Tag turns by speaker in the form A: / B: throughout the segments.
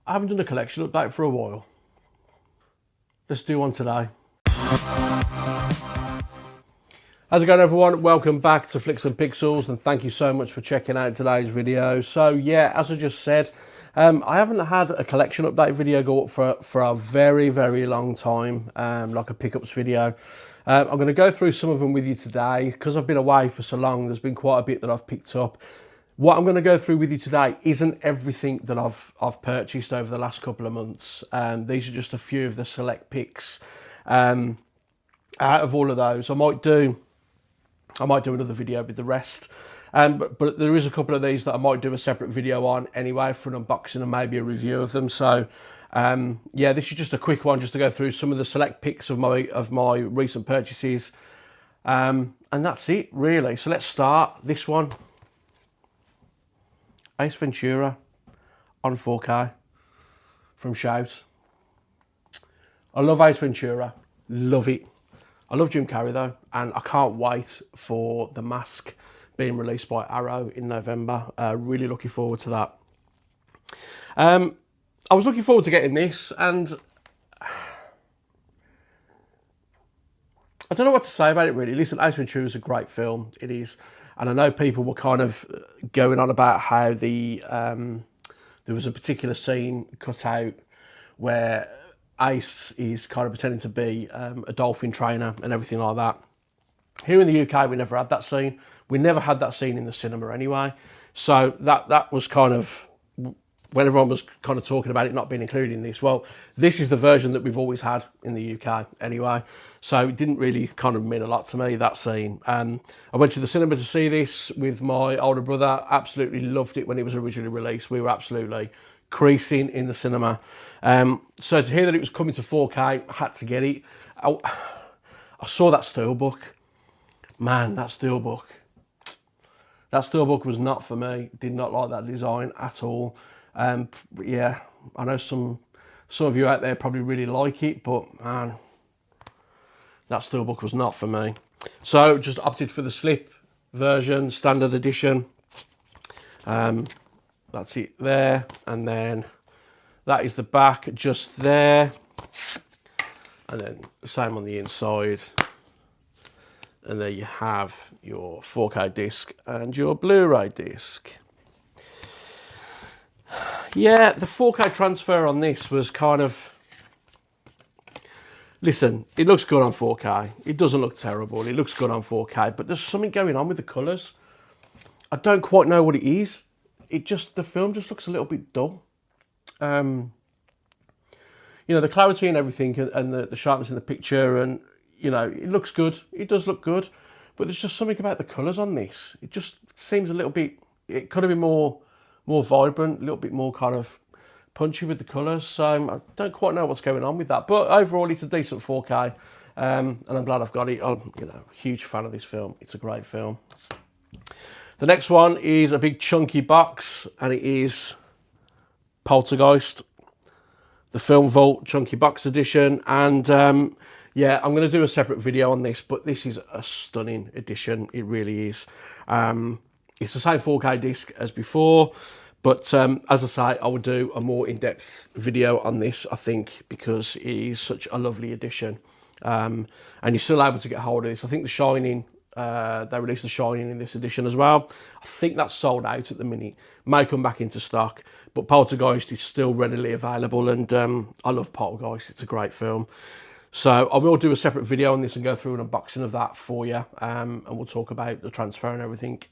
A: I haven't done a collection update for a while. Let's do one today. How's it going, everyone? Welcome back to Flicks and Pixels, and thank you so much for checking out today's video. So yeah, as I just said, I haven't had a collection update video go up for a very, very long time, like a pickups video. I'm going to go through some of them with you today. Because I've been away for so long, there's been quite a bit that I've picked up. What I'm going to go through with you today isn't everything that I've purchased over the last couple of months. These are just a few of the select picks. Out of all of those, I might do another video with the rest. But there is a couple of these that I might do a separate video on anyway, for an unboxing and maybe a review of them. So yeah, this is just a quick one just to go through some of the select picks of my recent purchases. And that's it really. So let's start this one. Ace Ventura on 4K from Shout. I love Ace Ventura, love it. I love Jim Carrey though, and I can't wait for The Mask being released by Arrow in November. Really looking forward to that. I was looking forward to getting this, and I don't know what to say about it really. Listen, Ace Ventura is a great film, it is. And I know people were kind of going on about how there was a particular scene cut out where Ace is kind of pretending to be a dolphin trainer and everything like that. Here in the UK, we never had that scene. We never had that scene in the cinema anyway. So that was kind of, when everyone was kind of talking about it not being included in this, well, this is the version that we've always had in the UK anyway. So it didn't really kind of mean a lot to me, that scene. I went to the cinema to see this with my older brother. Absolutely loved it when it was originally released. We were absolutely creasing in the cinema. So to hear that it was coming to 4K, I had to get it. I saw that steelbook. Man, that steelbook was not for me. Did not like that design at all. But yeah, I know some of you out there probably really like it, but man, that steelbook was not for me. So just opted for the slip version, standard edition. That's it there, and then that is the back just there, and then the same on the inside. And there you have your 4K disc and your Blu-ray disc. Yeah, the 4K transfer on this was kind of... Listen, it looks good on 4K. It doesn't look terrible. It looks good on 4K, but there's something going on with the colours. I don't quite know what it is. The film just looks a little bit dull. You know, the clarity and everything, and the sharpness in the picture, and you know, it looks good. It does look good, but there's just something about the colours on this. It just seems a little bit. It could have been more vibrant, a little bit more kind of punchy with the colours. So I don't quite know what's going on with that. But overall, it's a decent 4K, and I'm glad I've got it. I'm, you know, a huge fan of this film. It's a great film. The next one is a big chunky box, and it is Poltergeist, the Film Vault Chunky Box Edition. And yeah, I'm going to do a separate video on this, but this is a stunning edition. It really is. It's the same 4K disc as before, but as I say, I will do a more in-depth video on this, I think, because it is such a lovely edition. And you're still able to get hold of this. I think The Shining, they released The Shining in this edition as well. I think that's sold out at the minute. May come back into stock, but Poltergeist is still readily available, and I love Poltergeist. It's a great film. So I will do a separate video on this and go through an unboxing of that for you, and we'll talk about the transfer and everything.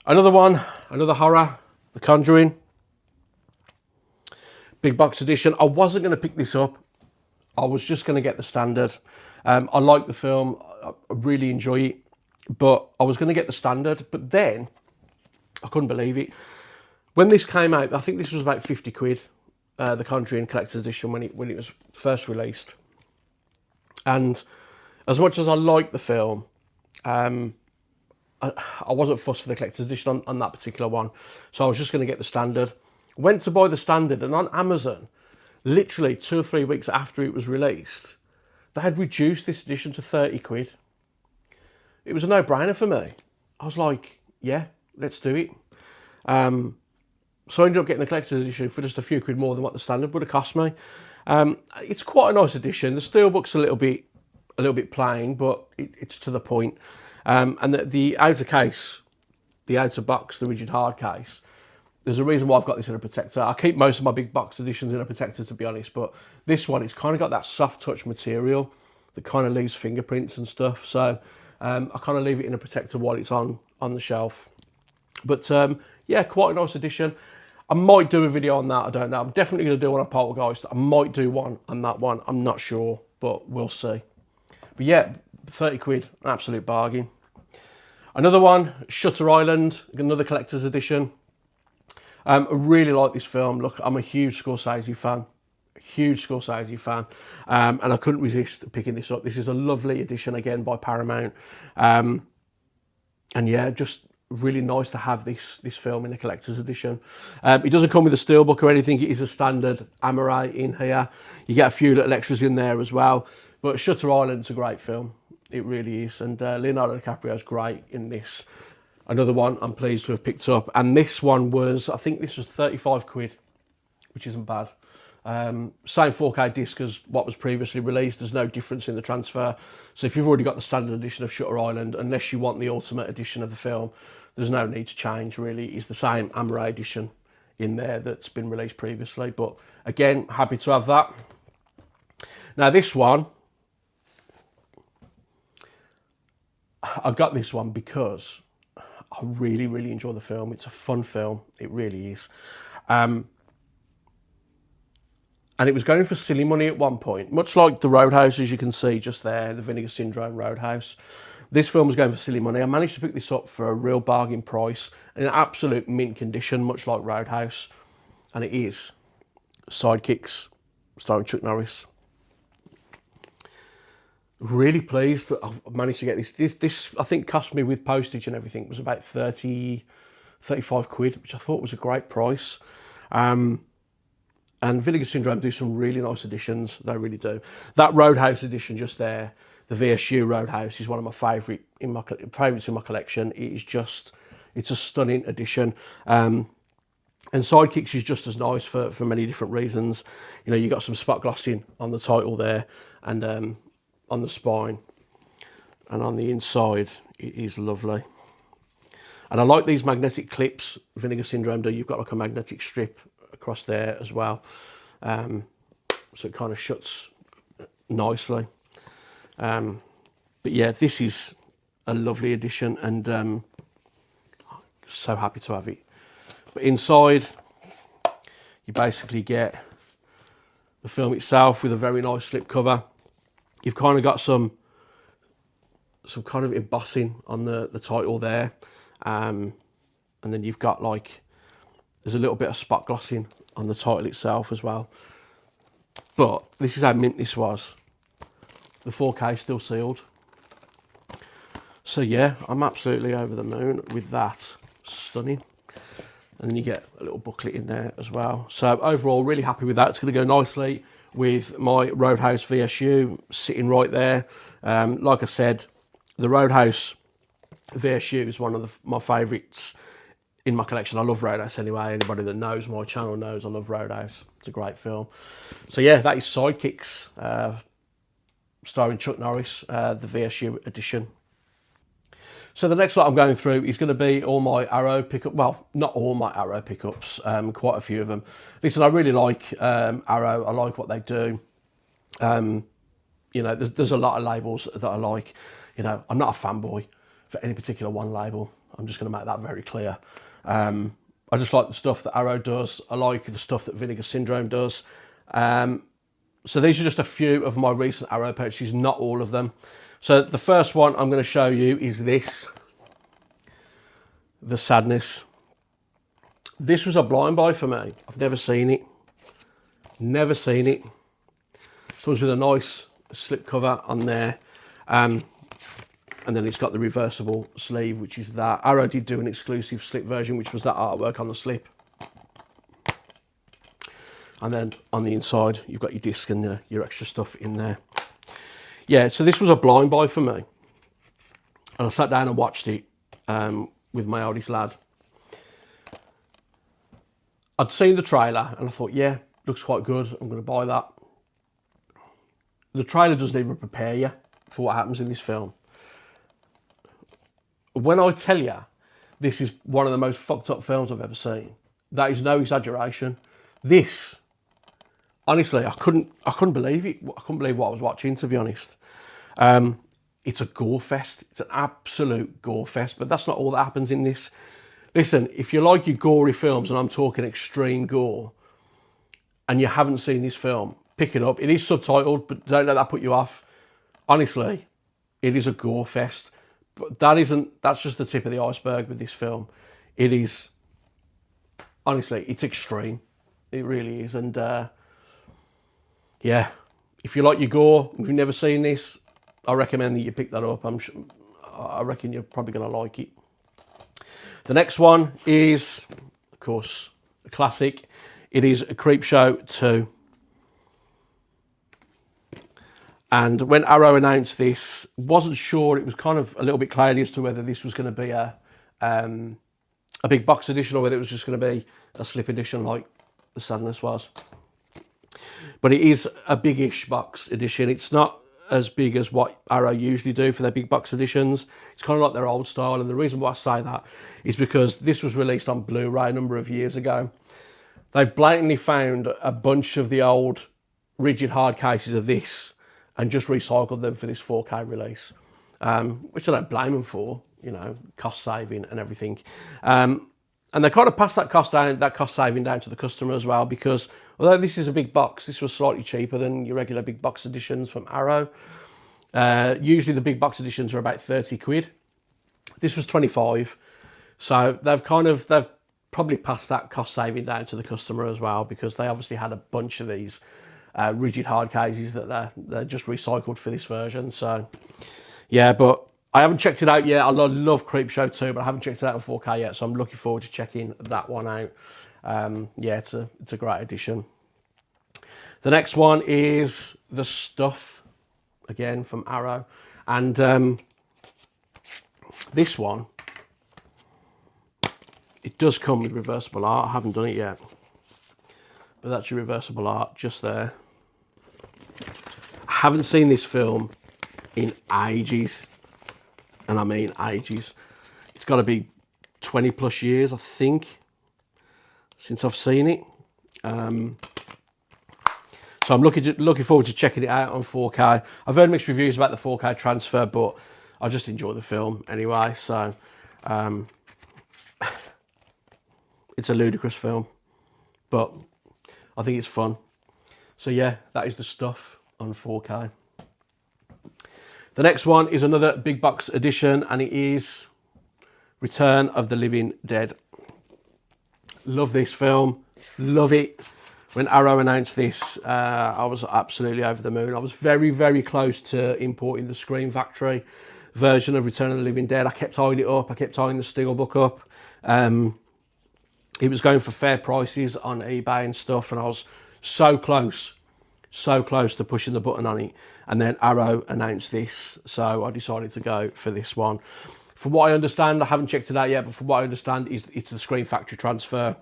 A: Another one, another horror, The Conjuring. Big box edition. I wasn't going to pick this up. I was just going to get the standard. I like the film. I really enjoy it. But I was going to get the standard. But then, I couldn't believe it. When this came out, I think this was about 50 quid. The Conjuring Collector's Edition when it was first released. And as much as I liked the film, I wasn't fussed for the Collector's Edition on that particular one. So I was just going to get the standard. Went to buy the standard, and on Amazon, literally 2 or 3 weeks after it was released, they had reduced this edition to 30 quid. It was a no-brainer for me. I was like, yeah, let's do it. So I ended up getting the collector's edition for just a few quid more than what the standard would have cost me. It's quite a nice edition. The steelbook's a little bit plain, but it's to the point. And the outer case, the outer box, the rigid hard case, there's a reason why I've got this in a protector. I keep most of my big box editions in a protector, to be honest, but this one, it's kind of got that soft touch material that kind of leaves fingerprints and stuff. So I kind of leave it in a protector while it's on the shelf. But yeah, quite a nice edition. I might do a video on that, I don't know. I'm definitely going to do one on Poltergeist. I might do one on that one, I'm not sure, but we'll see. But yeah, 30 quid, an absolute bargain. Another one, Shutter Island, another collector's edition. I really like this film. Look, I'm a huge Scorsese fan. And I couldn't resist picking this up. This is a lovely edition, again, by Paramount. And yeah, just really nice to have this film in a collector's edition. It doesn't come with a steelbook or anything. It is a standard Amaray in here. You get a few little extras in there as well. But Shutter Island's a great film. It really is. And Leonardo DiCaprio's great in this. Another one I'm pleased to have picked up. And this one was, I think this was 35 quid, which isn't bad. Same 4K disc as what was previously released. There's no difference in the transfer. So if you've already got the standard edition of Shutter Island, unless you want the ultimate edition of the film, there's no need to change, really. It's the same Amaray edition in there that's been released previously. But again, happy to have that. Now this one, I got this one because I really, really enjoy the film. It's a fun film. It really is. And it was going for silly money at one point, much like the Roadhouse, as you can see just there, the Vinegar Syndrome Roadhouse. This film was going for silly money. I managed to pick this up for a real bargain price in an absolute mint condition, much like Roadhouse. And it is Sidekicks, starring Chuck Norris. Really pleased that I've managed to get this. This I think cost me with postage and everything. It was about 35 quid, which I thought was a great price. And Vinegar Syndrome do some really nice editions. They really do. That Roadhouse edition just there, the VSU Roadhouse, is one of my favourites in my collection. It is just, it's a stunning edition. And Sidekicks is just as nice for many different reasons. You know, you got some spot glossing on the title there, and on the spine, and on the inside, it is lovely. And I like these magnetic clips Vinegar Syndrome do. You've got like a magnetic strip across there as well, so it kind of shuts nicely. But yeah, this is a lovely edition, and so happy to have it. But inside, you basically get the film itself with a very nice slip cover. You've kind of got some kind of embossing on the title there, and then you've got like, there's a little bit of spot glossing on the title itself as well. But this is how mint this was. The 4K is still sealed. So yeah, I'm absolutely over the moon with that. Stunning. And then you get a little booklet in there as well. So overall, really happy with that. It's going to go nicely with my Roadhouse VSU sitting right there. Like I said, the Roadhouse VSU is one of my favourites in my collection. I love Roadhouse anyway. Anybody that knows my channel knows I love Roadhouse. It's a great film. So yeah, that is Sidekicks, starring Chuck Norris, the VSU edition. So the next lot I'm going through is going to be all my Arrow pickup. Well, not all my Arrow pickups, quite a few of them. Listen, I really like Arrow. I like what they do. You know, there's a lot of labels that I like. You know, I'm not a fanboy for any particular one label. I'm just going to make that very clear. I just like the stuff that Arrow does. I like the stuff that Vinegar Syndrome does. So these are just a few of my recent Arrow purchases, not all of them. So the first one I'm going to show you is this, The Sadness. This was a blind buy for me. I've never seen it. Never seen it. It comes with a nice slip cover on there. And then it's got the reversible sleeve, which is that. Arrow did do an exclusive slip version, which was that artwork on the slip. And then on the inside, you've got your disc and your extra stuff in there. Yeah, so this was a blind buy for me. And I sat down and watched it with my oldest lad. I'd seen the trailer and I thought, yeah, looks quite good. I'm going to buy that. The trailer doesn't even prepare you for what happens in this film. When I tell you this is one of the most fucked up films I've ever seen, that is no exaggeration. This, honestly, I couldn't believe it. I couldn't believe what I was watching, to be honest. It's a gore fest. It's an absolute gore fest, but that's not all that happens in this. Listen, if you like your gory films, and I'm talking extreme gore, and you haven't seen this film, pick it up. It is subtitled, but don't let that put you off. Honestly, it is a gore fest. But that's just the tip of the iceberg with this film. It is, honestly, it's extreme. It really is. And yeah, if you like your gore, if you've never seen this, I recommend that you pick that up. I reckon you're probably going to like it. The next one is, of course, a classic. It is Creepshow 2. And when Arrow announced this, wasn't sure. It was kind of a little bit cloudy as to whether this was going to be a big box edition or whether it was just going to be a slip edition like the Sadness was. But it is a big-ish box edition. It's not as big as what Arrow usually do for their big box editions. It's kind of like their old style, and the reason why I say that is because this was released on Blu-ray a number of years ago. They've blatantly found a bunch of the old rigid hard cases of this and just recycled them for this 4K release, which I don't blame them for, you know, cost saving and everything. And they kind of passed that cost saving down to the customer as well, because although this is a big box, this was slightly cheaper than your regular big box editions from Arrow. Usually the big box editions are about 30 quid. This was 25. So they've probably passed that cost saving down to the customer as well, because they obviously had a bunch of these rigid hard cases that they're just recycled for this version. So yeah, but I haven't checked it out yet. I love Creepshow 2, but I haven't checked it out in 4K yet, so I'm looking forward to checking that one out. Yeah, it's a great edition. The next one is The Stuff, again from Arrow, and this one, it does come with reversible art. I haven't done it yet, but that's your reversible art just there. I haven't seen this film in ages, and I mean ages. It's got to be 20 plus years, I think, since I've seen it. So I'm looking forward to checking it out on 4K. I've heard mixed reviews about the 4K transfer, but I just enjoy the film anyway. So it's a ludicrous film, but I think it's fun. So yeah, that is The Stuff on 4K. The next one is another big box edition, and it is Return of the Living Dead. Love this film, love it. When Arrow announced this, I was absolutely over the moon. I was very, very close to importing the Scream Factory version of Return of the Living Dead. I kept eyeing it up, I kept eyeing the Steelbook up. It was going for fair prices on eBay and stuff, and I was so close to pushing the button on it. And then Arrow announced this, so I decided to go for this one. From what I understand, I haven't checked it out yet, but from what I understand, it's the Scream Factory transfer.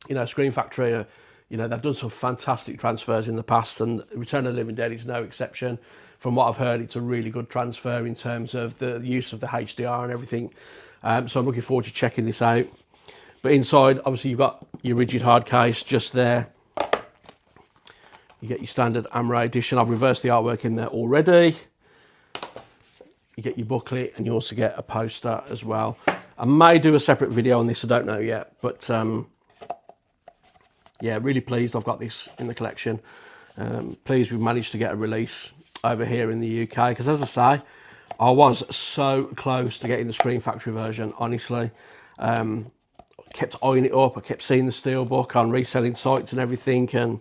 A: You know, Scream Factory, you know, they've done some fantastic transfers in the past, and Return of the Living Dead is no exception. From what I've heard, it's a really good transfer in terms of the use of the HDR and everything. So I'm looking forward to checking this out. But inside, obviously, you've got your rigid hard case just there. You get your standard Amray edition. I've reversed the artwork in there already. You get your booklet, and you also get a poster as well. I may do a separate video on this, I don't know yet. But yeah, really pleased I've got this in the collection. Pleased we've managed to get a release over here in the UK. Because as I say, I was so close to getting the Scream Factory version, honestly. Kept eyeing it up. I kept seeing the Steelbook on reselling sites and everything, and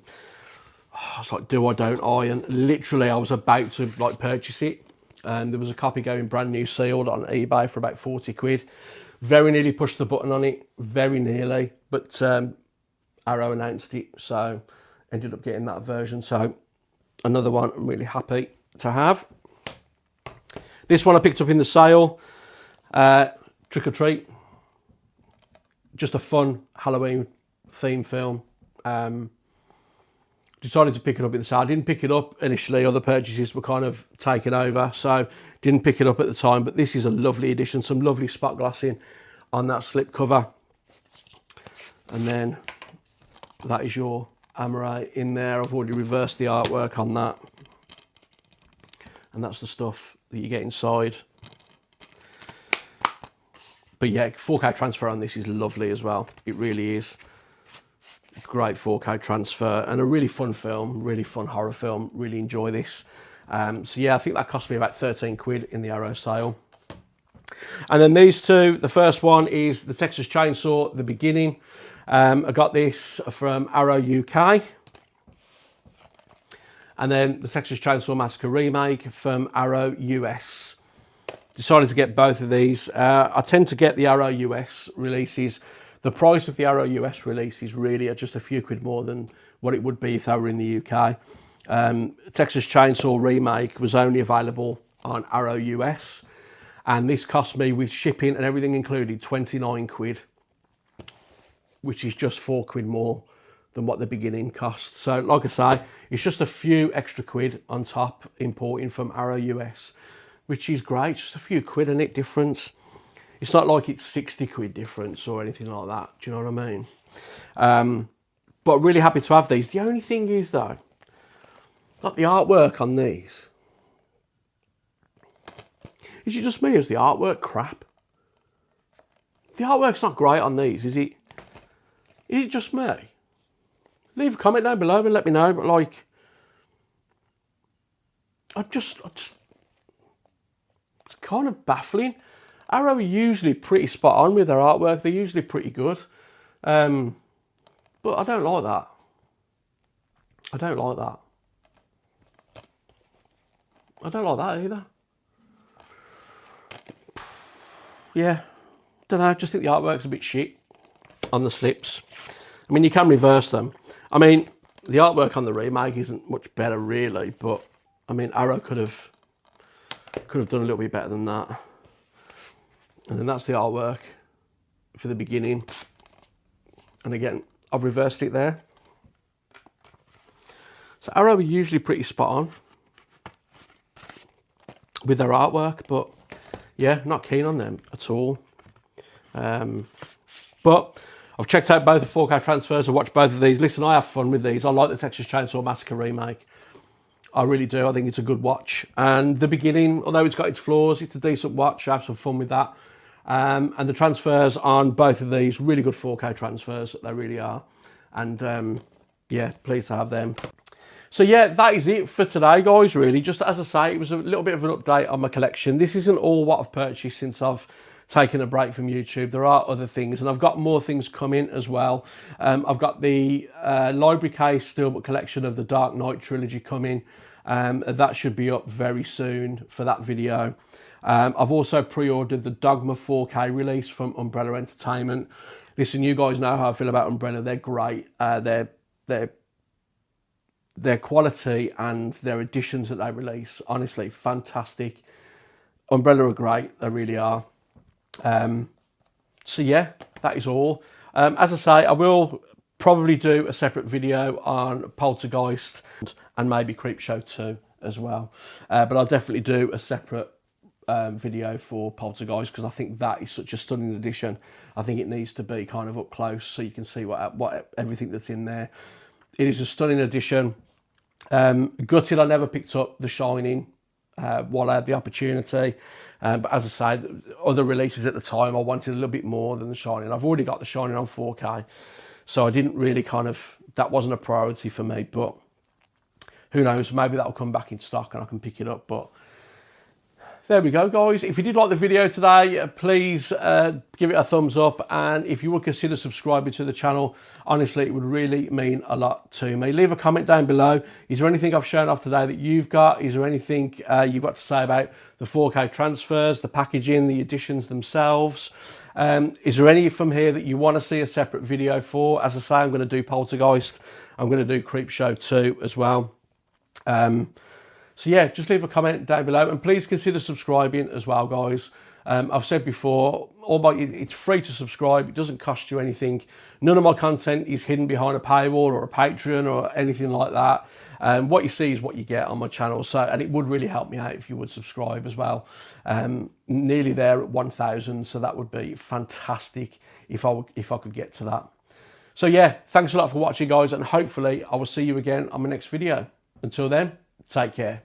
A: I was like, do I, don't I? And literally I was about to like purchase it, and there was a copy going brand new sealed on eBay for about 40 quid. Very nearly pushed the button on it, very nearly, but Arrow announced it, so ended up getting that version. So another one I'm really happy to have. This one I picked up in the sale, Trick or Treat. Just a fun Halloween theme film. Decided to pick it up at the time. I didn't pick it up initially. Other purchases were kind of taken over, so didn't pick it up at the time. But this is a lovely edition. Some lovely spot glassing on that slip cover. And then that is your Amaray in there. I've already reversed the artwork on that. And that's the stuff that you get inside. But yeah, 4K transfer on this is lovely as well. It really is. Great 4K transfer and a really fun film, really fun horror film. Really enjoy this. So yeah, I think that cost me about 13 quid in the Arrow sale. And then these two, the first one is the Texas Chainsaw, The Beginning. I got this from Arrow UK. And then the Texas Chainsaw Massacre remake from Arrow US. Decided to get both of these. I tend to get the Arrow US releases. The price of the Arrow US release is really just a few quid more than what it would be if they were in the UK. Texas Chainsaw remake was only available on Arrow US. And this cost me, with shipping and everything included, 29 quid. Which is just 4 quid more than what the Beginning cost. So like I say, it's just a few extra quid on top importing from Arrow US, which is great. Just a few quid in it difference. It's not like it's 60 quid difference or anything like that. Do you know what I mean? But really happy to have these. The only thing is though, like the artwork on these. Is it just me or is the artwork crap? The artwork's not great on these, is it? Is it just me? Leave a comment down below and let me know. But like, it's kind of baffling. Arrow are usually pretty spot on with their artwork. They're usually pretty good. But I don't like that. I don't like that. I don't like that either. Yeah. Don't know. I just think the artwork's a bit shit on the slips. I mean, you can reverse them. I mean, the artwork on the remake isn't much better really, but I mean, Arrow could have done a little bit better than that. And then that's the artwork for The Beginning. And again, I've reversed it there. So Arrow are usually pretty spot on with their artwork, but yeah, not keen on them at all. But I've checked out both the 4K transfers. I watched both of these. Listen, I have fun with these. I like the Texas Chainsaw Massacre remake. I really do. I think it's a good watch. And The Beginning, although it's got its flaws, it's a decent watch. I have some fun with that. And the transfers on both of these, really good 4K transfers. They really are. And yeah, pleased to have them. So yeah, that is it for today, guys, really. Just as I say, it was a little bit of an update on my collection. This isn't all what I've purchased since I've taken a break from YouTube. There are other things, and I've got more things coming as well. I've got the library case steelbook collection of the Dark Knight trilogy coming. That should be up very soon for that video. I've also pre-ordered the Dogma 4K release from Umbrella Entertainment. Listen, you guys know how I feel about Umbrella. They're great. Their quality and their editions that they release, honestly, fantastic. Umbrella are great. They really are. So yeah, that is all. As I say, I will probably do a separate video on Poltergeist and maybe Creepshow 2 as well. But I'll definitely do a separate video for Poltergeist because I think that is such a stunning edition. I think it needs to be kind of up close so you can see what everything that's in there. It is a stunning edition. Gutted I never picked up The Shining while I had the opportunity. But as I say, other releases at the time, I wanted a little bit more than The Shining. I've already got The Shining on 4K, so I didn't really that wasn't a priority for me, but who knows, maybe that'll come back in stock and I can pick it up. But there we go, guys. If you did like the video today, please give it a thumbs up. And if you would consider subscribing to the channel, honestly, it would really mean a lot to me. Leave a comment down below. Is there anything I've shown off today that you've got? Is there anything you've got to say about the 4K transfers, the packaging, the editions themselves? Is there any from here that you want to see a separate video for? As I say, I'm going to do Poltergeist. I'm going to do Creepshow 2 as well. So yeah, just leave a comment down below and please consider subscribing as well, guys. I've said before, it's free to subscribe. It doesn't cost you anything. None of my content is hidden behind a paywall or a Patreon or anything like that. What you see is what you get on my channel. So, and it would really help me out if you would subscribe as well. Nearly there at 1,000, so that would be fantastic if I could get to that. So yeah, thanks a lot for watching, guys, and hopefully I will see you again on my next video. Until then, take care.